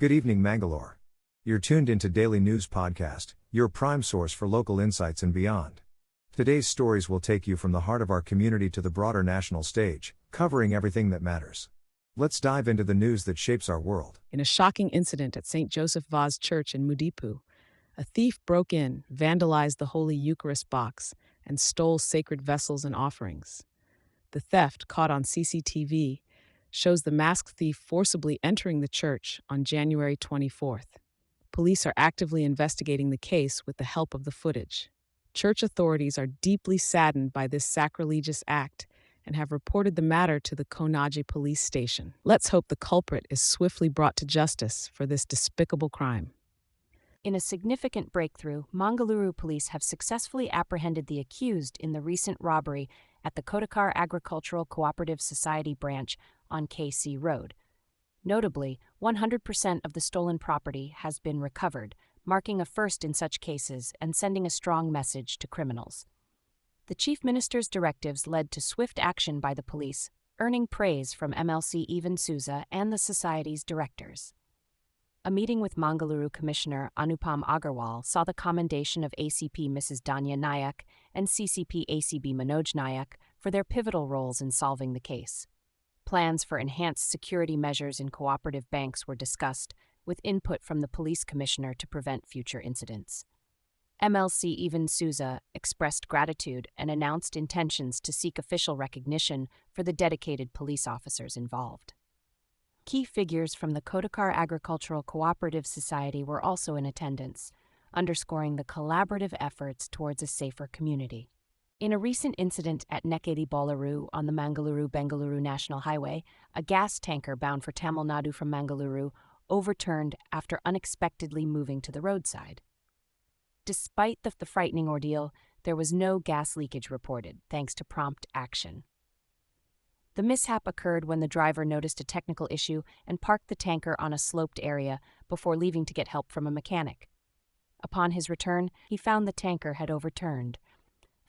Good evening, Mangalore. You're tuned into Daily News Podcast, your prime source for local insights and beyond. Today's stories will take you from the heart of our community to the broader national stage, covering everything that matters. Let's dive into the news that shapes our world. In a shocking incident at St. Joseph Vaz Church in Mudipu, a thief broke in, vandalized the Holy Eucharist box, and stole sacred vessels and offerings. The theft, caught on CCTV, shows the masked thief forcibly entering the church on January 24th. Police are actively investigating the case with the help of the footage. Church authorities are deeply saddened by this sacrilegious act and have reported the matter to the Konaji police station. Let's hope the culprit is swiftly brought to justice for this despicable crime. In a significant breakthrough, Mangalore police have successfully apprehended the accused in the recent robbery at the Kotakar Agricultural Cooperative Society branch on KC Road. Notably, 100% of the stolen property has been recovered, marking a first in such cases and sending a strong message to criminals. The Chief Minister's directives led to swift action by the police, earning praise from MLC Evan Souza and the Society's directors. A meeting with Mangalore Commissioner Anupam Agarwal saw the commendation of ACP Mrs. Danya Nayak and CCP ACB Manoj Nayak for their pivotal roles in solving the case. Plans for enhanced security measures in cooperative banks were discussed, with input from the police commissioner to prevent future incidents. MLC Evan Souza expressed gratitude and announced intentions to seek official recognition for the dedicated police officers involved. Key figures from the Kotakar Agricultural Cooperative Society were also in attendance, underscoring the collaborative efforts towards a safer community. In a recent incident at Nekedi Bolaru on the Mangalore-Bengaluru National Highway, a gas tanker bound for Tamil Nadu from Mangaluru overturned after unexpectedly moving to the roadside. Despite the frightening ordeal, there was no gas leakage reported, thanks to prompt action. The mishap occurred when the driver noticed a technical issue and parked the tanker on a sloped area before leaving to get help from a mechanic. Upon his return, he found the tanker had overturned.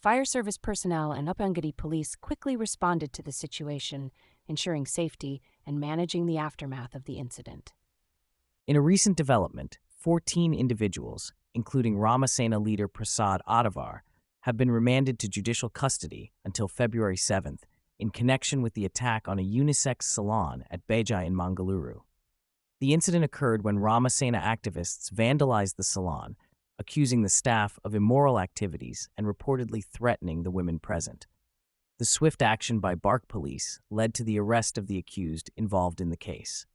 Fire service personnel and Upangadi police quickly responded to the situation, ensuring safety and managing the aftermath of the incident. In a recent development, 14 individuals, including Ramasena leader Prasad Adavar, have been remanded to judicial custody until February 7th in connection with the attack on a unisex salon at Beja in Mangaluru. The incident occurred when Ramasena activists vandalized the salon, accusing the staff of immoral activities and reportedly threatening the women present. The swift action by Bark police led to the arrest of the accused involved in the case.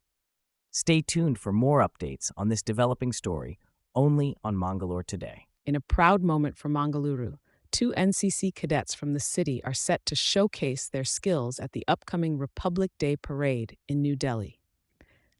Stay tuned for more updates on this developing story only on Mangalore Today. In a proud moment for Mangaluru, 2 NCC cadets from the city are set to showcase their skills at the upcoming Republic Day Parade in New Delhi.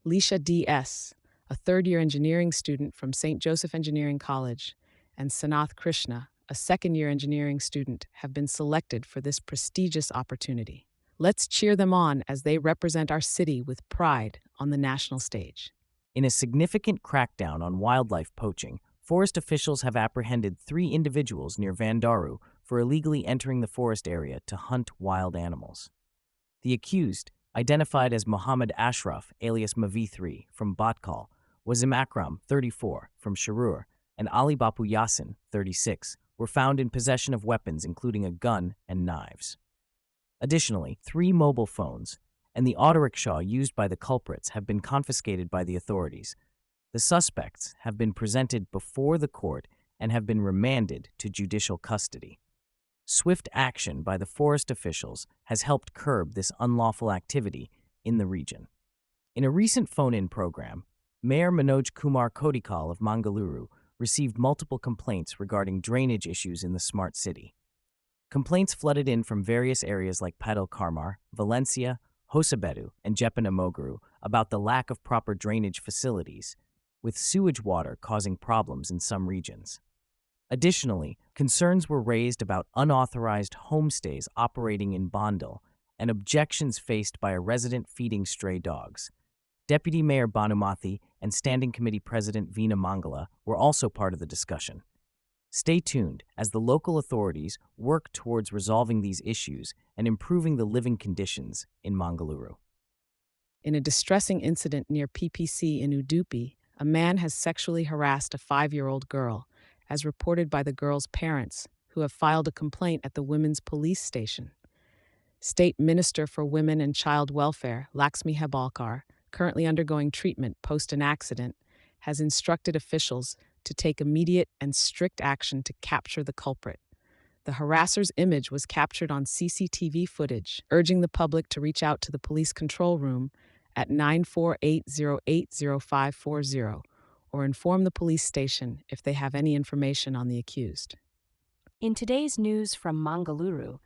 Lisha D.S., a third-year engineering student from St. Joseph Engineering College, and Sanath Krishna, a second-year engineering student, have been selected for this prestigious opportunity. Let's cheer them on as they represent our city with pride on the national stage. In a significant crackdown on wildlife poaching, forest officials have apprehended 3 individuals near Vandaru for illegally entering the forest area to hunt wild animals. The accused, identified as Muhammad Ashraf alias Mavi3 from Bhatkal, Wazim Akram, 34, from Sharur, and Ali Bapu Yasin, 36, were found in possession of weapons including a gun and knives. Additionally, 3 mobile phones and the auto rickshaw used by the culprits have been confiscated by the authorities. The suspects have been presented before the court and have been remanded to judicial custody. Swift action by the forest officials has helped curb this unlawful activity in the region. In a recent phone-in program, Mayor Manoj Kumar Kodikal of Mangaluru received multiple complaints regarding drainage issues in the smart city. Complaints flooded in from various areas like Padal Karmar, Valencia, Hosabedu, and Jepana Moguru about the lack of proper drainage facilities, with sewage water causing problems in some regions. Additionally, concerns were raised about unauthorized homestays operating in Bandal and objections faced by a resident feeding stray dogs. Deputy Mayor Bhanumathi and Standing Committee President Veena Mangala were also part of the discussion. Stay tuned as the local authorities work towards resolving these issues and improving the living conditions in Mangaluru. In a distressing incident near PPC in Udupi, a man has sexually harassed a 5-year-old girl, as reported by the girl's parents, who have filed a complaint at the women's police station. State Minister for Women and Child Welfare, Laxmi Hebalkar, currently undergoing treatment post an accident, has instructed officials to take immediate and strict action to capture the culprit. The harasser's image was captured on CCTV footage, urging the public to reach out to the police control room at 948080540 or inform the police station if they have any information on the accused. In today's news from Mangalore,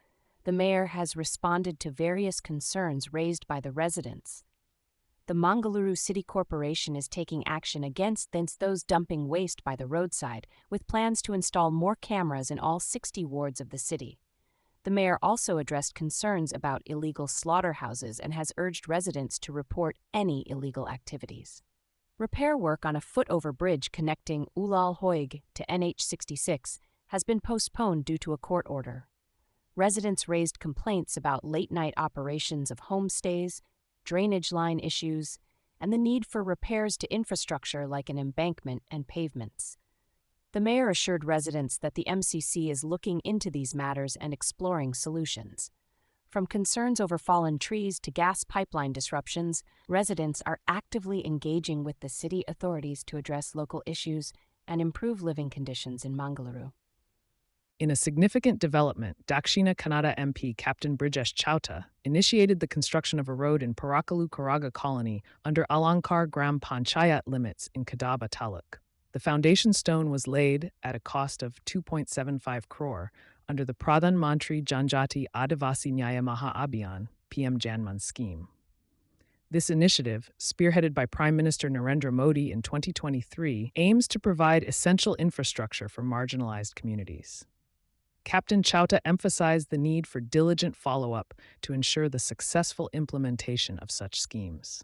the mayor has responded to various concerns raised by the residents. The Mangalore City Corporation is taking action against those dumping waste by the roadside, with plans to install more cameras in all 60 wards of the city. The mayor also addressed concerns about illegal slaughterhouses and has urged residents to report any illegal activities. Repair work on a foot-over bridge connecting Ulal Hoig to NH66 has been postponed due to a court order. Residents raised complaints about late-night operations of homestays, drainage line issues, and the need for repairs to infrastructure like an embankment and pavements. The mayor assured residents that the MCC is looking into these matters and exploring solutions. From concerns over fallen trees to gas pipeline disruptions, residents are actively engaging with the city authorities to address local issues and improve living conditions in Mangalore. In a significant development, Dakshina Kannada MP Captain Brijesh Chauta initiated the construction of a road in Parakalu Karaga colony under Alankar Gram Panchayat limits in Kadaba Taluk. The foundation stone was laid at a cost of 2.75 crore under the Pradhan Mantri Janjati Adivasi Nyaya Maha Abhiyan PM Janman scheme. This initiative, spearheaded by Prime Minister Narendra Modi in 2023, aims to provide essential infrastructure for marginalized communities. Captain Chauta emphasized the need for diligent follow-up to ensure the successful implementation of such schemes.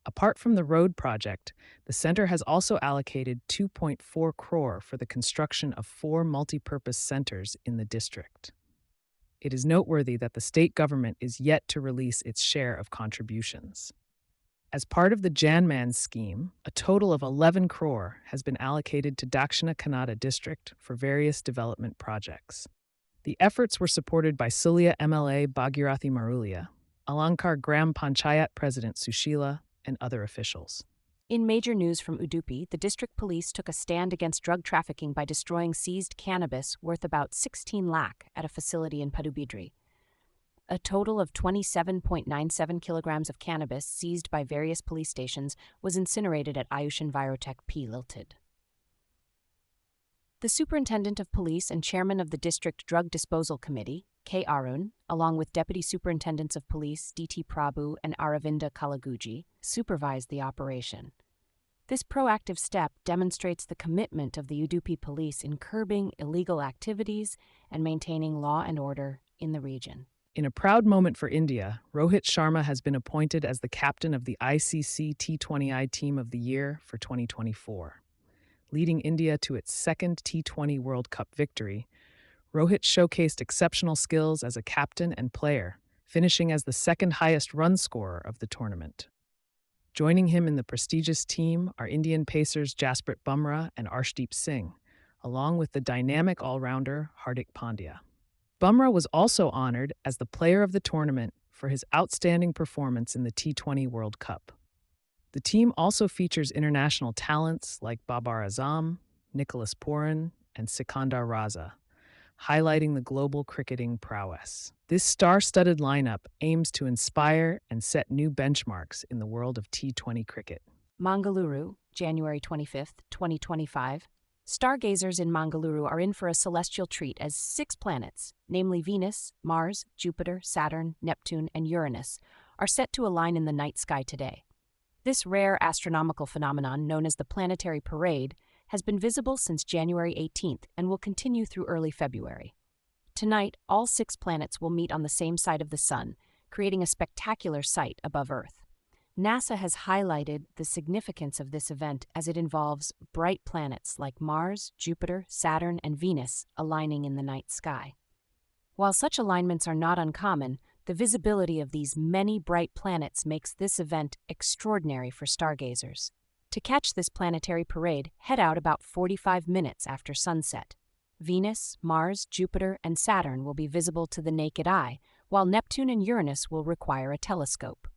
Apart from the road project, the center has also allocated 2.4 crore for the construction of 4 multi-purpose centers in the district. It is noteworthy that the state government is yet to release its share of contributions. As part of the Janman scheme, a total of 11 crore has been allocated to Dakshina Kannada district for various development projects. The efforts were supported by Sulia MLA Bhagirathi Marulia, Alankar Gram Panchayat President Sushila, and other officials. In major news from Udupi, the district police took a stand against drug trafficking by destroying seized cannabis worth about 16 lakh at a facility in Padubidri. A total of 27.97 kilograms of cannabis seized by various police stations was incinerated at Ayush Envirotech P. Limited. The Superintendent of Police and Chairman of the District Drug Disposal Committee, K. Arun, along with Deputy Superintendents of Police D.T. Prabhu and Aravinda Kalaguji, supervised the operation. This proactive step demonstrates the commitment of the Udupi Police in curbing illegal activities and maintaining law and order in the region. In a proud moment for India, Rohit Sharma has been appointed as the captain of the ICC T20I Team of the Year for 2024. Leading India to its second T20 World Cup victory, Rohit showcased exceptional skills as a captain and player, finishing as the second highest run scorer of the tournament. Joining him in the prestigious team are Indian pacers Jasprit Bumrah and Arshdeep Singh, along with the dynamic all-rounder Hardik Pandya. Bumrah was also honored as the player of the tournament for his outstanding performance in the T20 World Cup. The team also features international talents like Babar Azam, Nicholas Puran, and Sikandar Raza, highlighting the global cricketing prowess. This star-studded lineup aims to inspire and set new benchmarks in the world of T20 cricket. Mangalore, January 25, 2025. Stargazers in Mangalore are in for a celestial treat as 6 planets, namely Venus, Mars, Jupiter, Saturn, Neptune, and Uranus, are set to align in the night sky today. This rare astronomical phenomenon, known as the planetary parade, has been visible since January 18th and will continue through early February. Tonight, all 6 planets will meet on the same side of the Sun, creating a spectacular sight above Earth. NASA has highlighted the significance of this event as it involves bright planets like Mars, Jupiter, Saturn, and Venus aligning in the night sky. While such alignments are not uncommon, The visibility of these many bright planets makes this event extraordinary for stargazers. To catch this planetary parade, head out about 45 minutes after sunset. Venus, Mars, Jupiter, and Saturn will be visible to the naked eye, while Neptune and Uranus will require a telescope.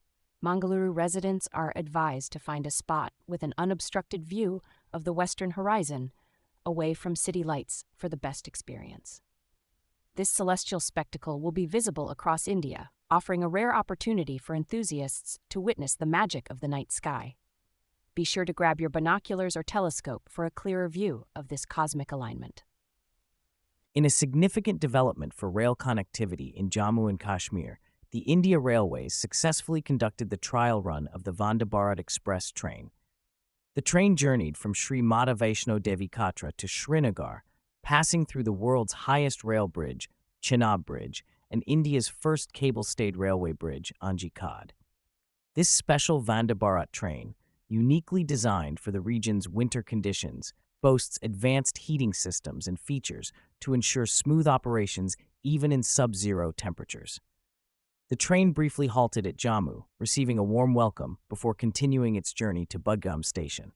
Mangalore residents are advised to find a spot with an unobstructed view of the western horizon, away from city lights for the best experience. This celestial spectacle will be visible across India, offering a rare opportunity for enthusiasts to witness the magic of the night sky. Be sure to grab your binoculars or telescope for a clearer view of this cosmic alignment. In a significant development for rail connectivity in Jammu and Kashmir, the India Railways successfully conducted the trial run of the Vande Bharat Express train. The train journeyed from Sri Mata Vaishno Devi Katra to Srinagar, passing through the world's highest rail bridge, Chenab Bridge, and India's first cable-stayed railway bridge, Anji Khad. This special Vande Bharat train, uniquely designed for the region's winter conditions, boasts advanced heating systems and features to ensure smooth operations even in sub-zero temperatures. The train briefly halted at Jammu, receiving a warm welcome before continuing its journey to Budgam station.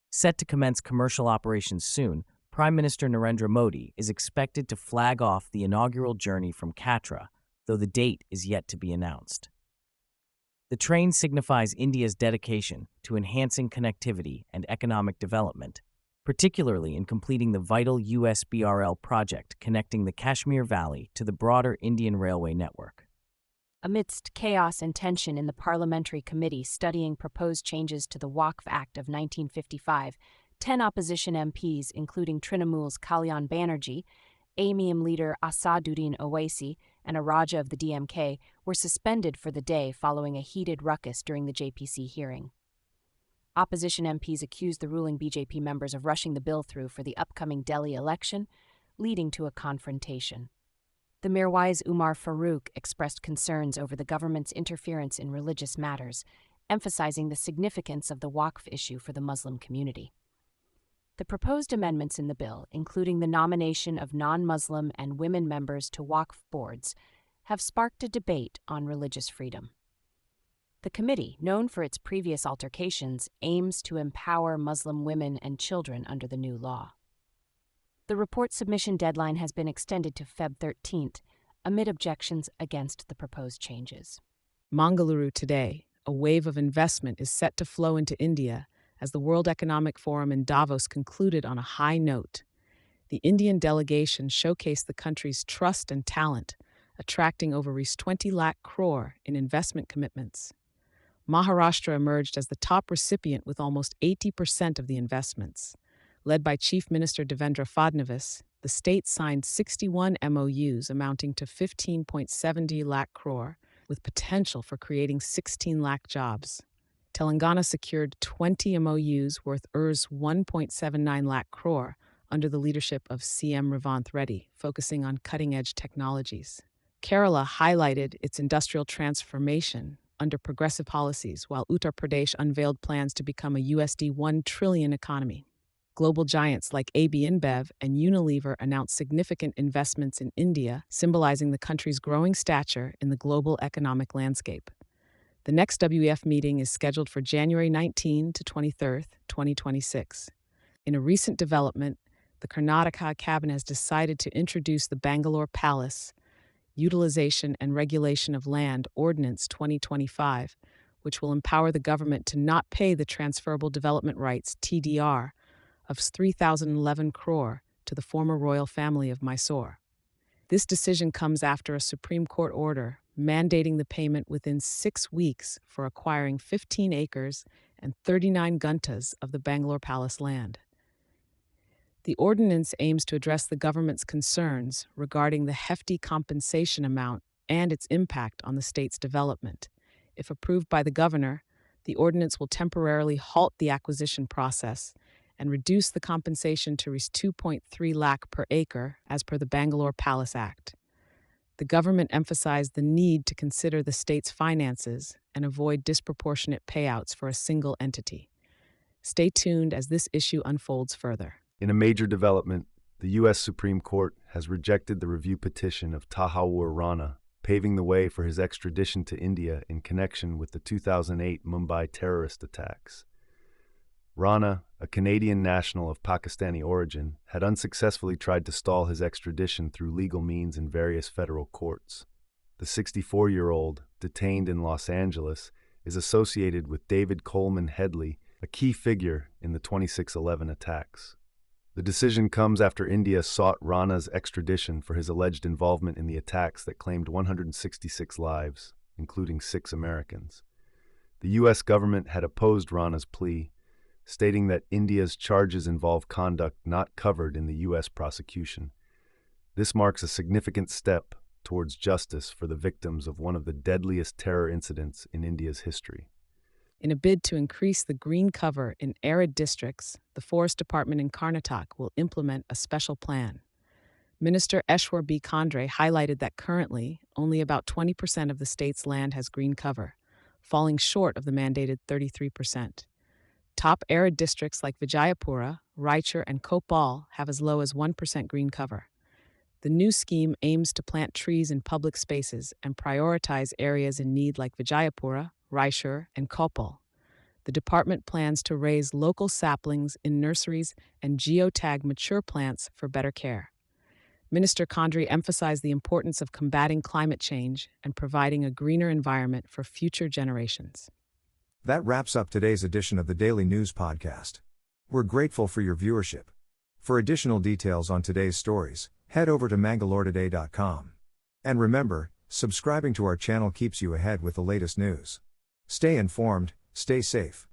Set to commence commercial operations soon, Prime Minister Narendra Modi is expected to flag off the inaugural journey from Katra, though the date is yet to be announced. The train signifies India's dedication to enhancing connectivity and economic development, particularly in completing the vital USBRL project connecting the Kashmir Valley to the broader Indian railway network. Amidst chaos and tension in the parliamentary committee studying proposed changes to the Waqf Act of 1955, 10 opposition MPs, including Trinamool's Kalyan Banerjee, AMIM leader Asaduddin Owaisi, and a Raja of the DMK, were suspended for the day following a heated ruckus during the JPC hearing. Opposition MPs accused the ruling BJP members of rushing the bill through for the upcoming Delhi election, leading to a confrontation. The Mirwais Umar Farooq expressed concerns over the government's interference in religious matters, emphasizing the significance of the Waqf issue for the Muslim community. The proposed amendments in the bill, including the nomination of non-Muslim and women members to Waqf boards, have sparked a debate on religious freedom. The committee, known for its previous altercations, aims to empower Muslim women and children under the new law. The report submission deadline has been extended to Feb 13th, amid objections against the proposed changes. Mangalore today, a wave of investment is set to flow into India as the World Economic Forum in Davos concluded on a high note. The Indian delegation showcased the country's trust and talent, attracting over 20 lakh crore in investment commitments. Maharashtra emerged as the top recipient with almost 80% of the investments. Led by Chief Minister Devendra Fadnavis, the state signed 61 MOUs amounting to 15.70 lakh crore, with potential for creating 16 lakh jobs. Telangana secured 20 MOUs worth Rs 1.79 lakh crore under the leadership of CM Revanth Reddy, focusing on cutting-edge technologies. Kerala highlighted its industrial transformation under progressive policies, while Uttar Pradesh unveiled plans to become a USD 1 trillion economy. Global giants like AB InBev and Unilever announced significant investments in India, symbolizing the country's growing stature in the global economic landscape. The next WEF meeting is scheduled for January 19 to 23, 2026. In a recent development, the Karnataka cabinet has decided to introduce the Bangalore Palace Utilization and Regulation of Land Ordinance 2025, which will empower the government to not pay the transferable development rights (TDR) of 3,011 crore to the former royal family of Mysore. This decision comes after a Supreme Court order mandating the payment within 6 weeks for acquiring 15 acres and 39 guntas of the Bangalore Palace land. The ordinance aims to address the government's concerns regarding the hefty compensation amount and its impact on the state's development. If approved by the governor, the ordinance will temporarily halt the acquisition process and reduce the compensation to Rs 2.3 lakh per acre as per the Bangalore Palace Act. The government emphasized the need to consider the state's finances and avoid disproportionate payouts for a single entity. Stay tuned as this issue unfolds further. In a major development, the U.S. Supreme Court has rejected the review petition of Tahawur Rana, paving the way for his extradition to India in connection with the 2008 Mumbai terrorist attacks. Rana, a Canadian national of Pakistani origin, had unsuccessfully tried to stall his extradition through legal means in various federal courts. The 64-year-old, detained in Los Angeles, is associated with David Coleman Headley, a key figure in the 26/11 attacks. The decision comes after India sought Rana's extradition for his alleged involvement in the attacks that claimed 166 lives, including 6 Americans. The U.S. government had opposed Rana's plea, stating that India's charges involve conduct not covered in the U.S. prosecution. This marks a significant step towards justice for the victims of one of the deadliest terror incidents in India's history. In a bid to increase the green cover in arid districts, the Forest Department in Karnataka will implement a special plan. Minister Eshwar B. Khandre highlighted that currently, only about 20% of the state's land has green cover, falling short of the mandated 33%. Top arid districts like Vijayapura, Raichur, and Koppal have as low as 1% green cover. The new scheme aims to plant trees in public spaces and prioritize areas in need like Vijayapura, Raichur, and Koppal. The department plans to raise local saplings in nurseries and geotag mature plants for better care. Minister Khandre emphasized the importance of combating climate change and providing a greener environment for future generations. That wraps up today's edition of the Daily News Podcast. We're grateful for your viewership. For additional details on today's stories, head over to mangaloretoday.com. And remember, subscribing to our channel keeps you ahead with the latest news. Stay informed, stay safe.